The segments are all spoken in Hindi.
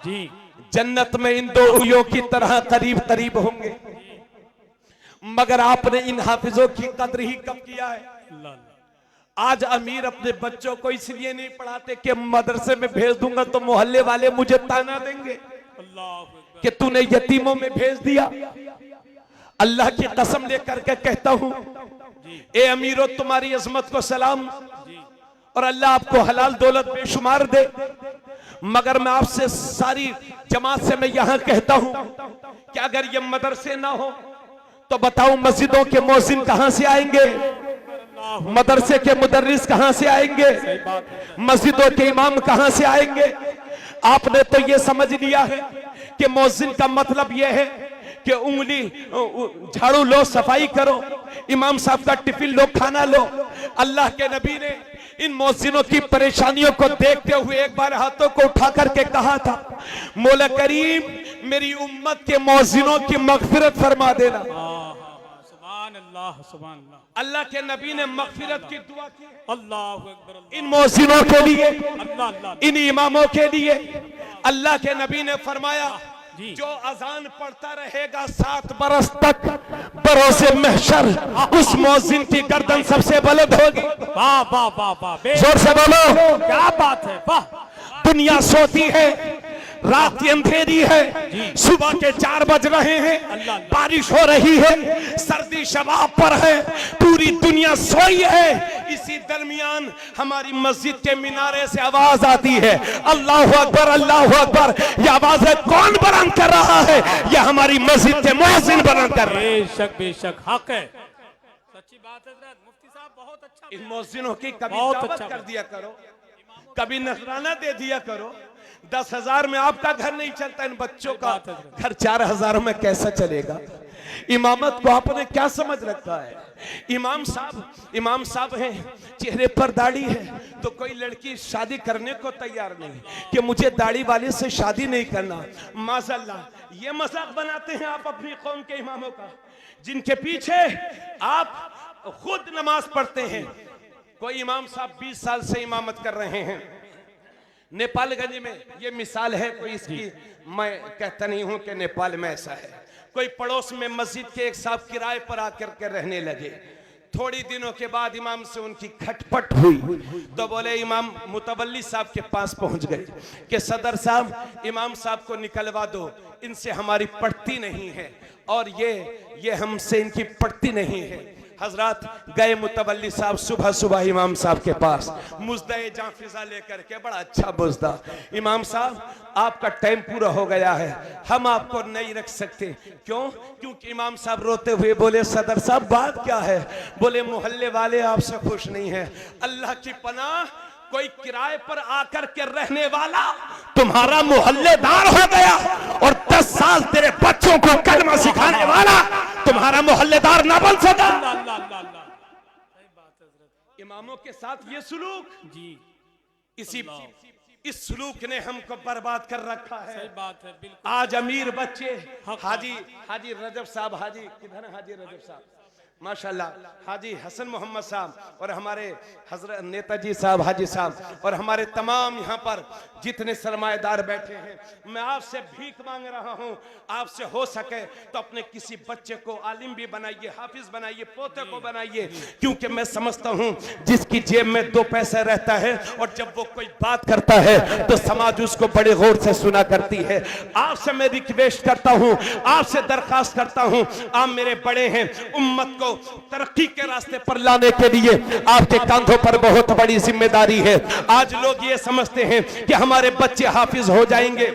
जी जन्नत में इन दो हुइयों की तरह करीब करीब होंगे। मगर आपने इन हाफिजों की कद्र ही कब किया है? आज अमीर अपने बच्चों को इसलिए नहीं पढ़ाते कि मदरसे में भेज दूंगा तो मोहल्ले वाले मुझे ताना देंगे कि तूने यतीमों में भेज दिया। अल्लाह की कसम लेकर के कहता हूं, ए अमीरों, तुम्हारी अजमत को सलाम और अल्लाह आपको हलाल दौलत बेशुमार दे। मगर मैं आपसे सारी जमात से मैं यहां कहता हूं कि अगर ये मदरसे ना हो तो बताओ मस्जिदों के मौजिन कहां से आएंगे? मदरसे के मुदर्रिस कहां से आएंगे? मस्जिदों के इमाम कहां से आएंगे? आपने तो ये समझ लिया है कि मौजिन का मतलब यह है कि उंगली झाड़ू लो, सफाई करो, इमाम साहब का टिफिन लो, खाना लो। अल्लाह के नबी ने इन मौजिनों की परेशानियों को देखते हुए एक बार हाथों को उठा करके कहा था, मौला करीम मेरी उम्मत के मौजिनों की मगफिरत फरमा देना। अल्लाह के नबी ने मगफिरत की दुआ की अल्लाह इन मौजिनों के लिए, इन इमामों के लिए। अल्लाह के नबी ने फरमाया, जो अजान पढ़ता रहेगा 7 बरस तक बरोसे महशर उस मौजिन की गर्दन सबसे बुलंद होगी। वाह वाह वाह वाह, जोर से बोलो, क्या बात है, वाह। दुनिया सोती है, रात अंधेरी है, सुबह के 4 बज रहे हैं, बारिश हो रही है, सर्दी शबाब पर है, पूरी दुनिया सोई है। इसी दरमियान हमारी मस्जिद के मिनारे से आवाज आती है, अल्लाह अकबर अल्लाह अकबर। यह आवाज कौन बुलंद कर रहा है? यह हमारी मस्जिद के मुअज्जिन बुलंद कर रहे हैं। बेशक बेशक हक है, सच्ची बात है। मुफ्ती साहब बहुत अच्छा, इन मुअज्जिनों की कभी बहुत दावत अच्छा कर दिया करो, कभी नजराना दे दिया करो। 10,000 में आपका घर नहीं चलता, इन बच्चों का घर 4,000 में कैसा चलेगा? इमामत को आपने क्या समझ रखा है? इमाम साहब हैं, चेहरे पर दाढ़ी है तो कोई लड़की शादी करने को तैयार नहीं कि मुझे दाढ़ी वाले से शादी नहीं करना। माज़अल्लाह, ये मजाक बनाते हैं आप अपनी कौम के इमामों का, जिनके पीछे आप खुद नमाज पढ़ते हैं। कोई इमाम साहब 20 साल से इमामत कर रहे हैं नेपालगंज में। ये मिसाल है, कोई इसकी मैं कहता नहीं हूं कि नेपाल में ऐसा है। कोई पड़ोस में मस्जिद के एक साहब किराए पर आकर के रहने लगे। थोड़ी दिनों के बाद इमाम से उनकी खटपट हुई तो बोले, इमाम मुतवल्ली साहब के पास पहुंच गए कि सदर साहब, इमाम साहब को निकलवा दो, इनसे हमारी पड़ती नहीं है और ये हमसे इनकी पड़ती नहीं है। हजरत गए मुतवल्ली साहब सुबह सुबह इमाम साहब के पास, मुजदे जाफिजा लेकर के, बड़ा अच्छा मुजदा, इमाम साहब आपका टाइम पूरा हो गया है, हम आपको नहीं रख सकते। क्यों? क्योंकि इमाम साहब रोते हुए बोले, सदर साहब बात क्या है? बोले, मोहल्ले वाले आपसे खुश नहीं है। अल्लाह की पनाह, कोई किराए पर आकर के रहने वाला तुम्हारा मोहल्लेदार हो गया और 10 साल तेरे बच्चों को कलमा सिखाने वाला तुम्हारा मोहल्लेदार ना बन सका। इमामों के साथ ये सुलूक, इस सुलूक ने हमको बर्बाद कर रखा है। सही बात है, बिल्कुल। आज अमीर बच्चे, हाजी रजब साहब, हाजी किधर है? हाजी रजब साहब माशाल्लाह, हाजी हसन मोहम्मद साहब और हमारे हजरत नेताजी साहब, हाजी साहब और हमारे तमाम यहाँ पर जितने सरमाएदार बैठे हैं, मैं आपसे भीख मांग रहा हूँ, आपसे हो सके तो अपने किसी बच्चे को आलिम भी बनाइए, हाफिज बनाइए, पोते को बनाइए। क्योंकि मैं समझता हूँ जिसकी जेब में 2 पैसे रहता है और जब वो कोई बात करता है तो समाज उसको बड़े गौर से सुना करती है। आपसे मैं रिक्वेस्ट करता हूँ, आपसे दरखास्त करता हूँ, आप मेरे बड़े हैं, उम्मत को तरक्की के रास्ते पर लाने के लिए आपके कंधों पर बहुत बड़ी जिम्मेदारी है। आज लोग ये समझते हैं कि हमारे बच्चे हाफिज हो जाएंगे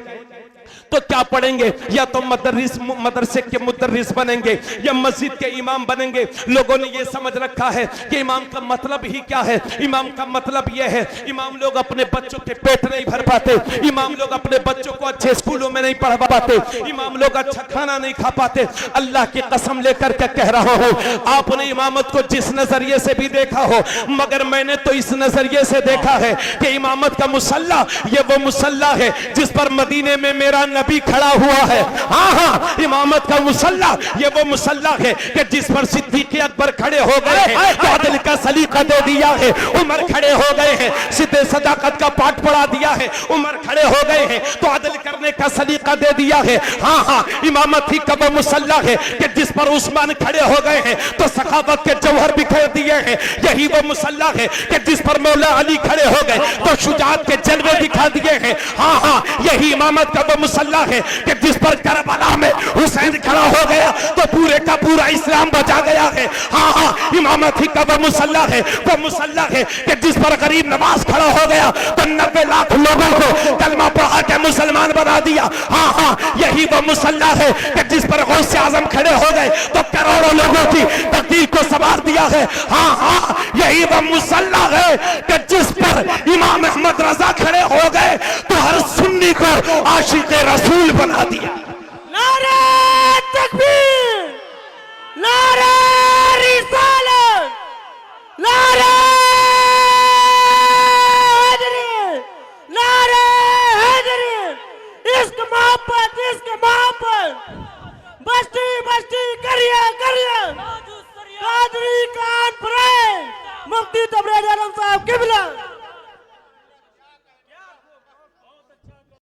तो क्या पढ़ेंगे, या तो मदरसे के मुदर्रिस बनेंगे या मस्जिद के इमाम बनेंगे। लोगों ने ये समझ रखा है कि इमाम का मतलब ही क्या है। इमाम का मतलब यह है, इमाम लोग अपने बच्चों के पेट नहीं भर पाते, इमाम लोग अपने बच्चों को अच्छे स्कूलों में नहीं पढ़ा पाते, इमाम लोग अच्छा खाना नहीं खा पाते। अल्लाह की कसम लेकर के कह रहा हूँ, आपने इमामत को जिस नजरिए से भी देखा हो, मगर मैंने तो इस नजरिए से देखा है कि इमामत का मुसल्ला ये वो मुसल्ला है जिस पर मदीने में मेरा नबी खड़ा हुआ है। हाँ हाँ, इमामत का मुसल्ला ये वो मुसल्ला है कि जिस पर सिद्दीक अकबर खड़े हो गए हैं, तो अदल का सलीका दे दिया है, उमर खड़े हो गए हैं, सिद्दे सदाकत का पाठ पढ़ा दिया है, उमर खड़े हो गए हैं, तो अदल करने का सलीका दे दिया है। हाँ हाँ, इमामत ही का वो मुसल्ला है कि जिस पर उस्मान खड़े हो गए हैं, तो सखावत के जौहर बिखेर दिए हैं। यही वो मुसल्ला है कि जिस पर मौला अली खड़े हो गए तो शुजाअत के जलवे दिखा दिए हैं। हाँ हाँ, यही इमामत का वो मुसल्ला है कि जिस पर करबला में हुसैन खड़ा हो गया तो पूरे का पूरा इस्लाम बचा गया है। हाँ हाँ, इमामत ही का वो मुसल्ला है कि जिस पर गरीब नवाज खड़ा हो गया तो 90 लाख लोगों को कलमा पढ़ा के मुसलमान बना दिया। हाँ हाँ, यही वो मुसल्ला है कि जिस पर गौसे आजम खड़े हो गए तो करोड़ों लोगों की तकदीर को संवार दिया है। हाँ हाँ, यही वो मुसल्ला है कि जिस पर इमाम अहमद रजा खड़े हो गए तो हर सुन्नी को आशिक रसूल बना दिया। नारे तकबीर, नारे रिसालत, नारे हैदरी, नारे हैदरी। इश्क मोहब्बत बस्ती बस्ती करिए कादरी कान पर मुफ्ती तबरेज आलम साहब किबला।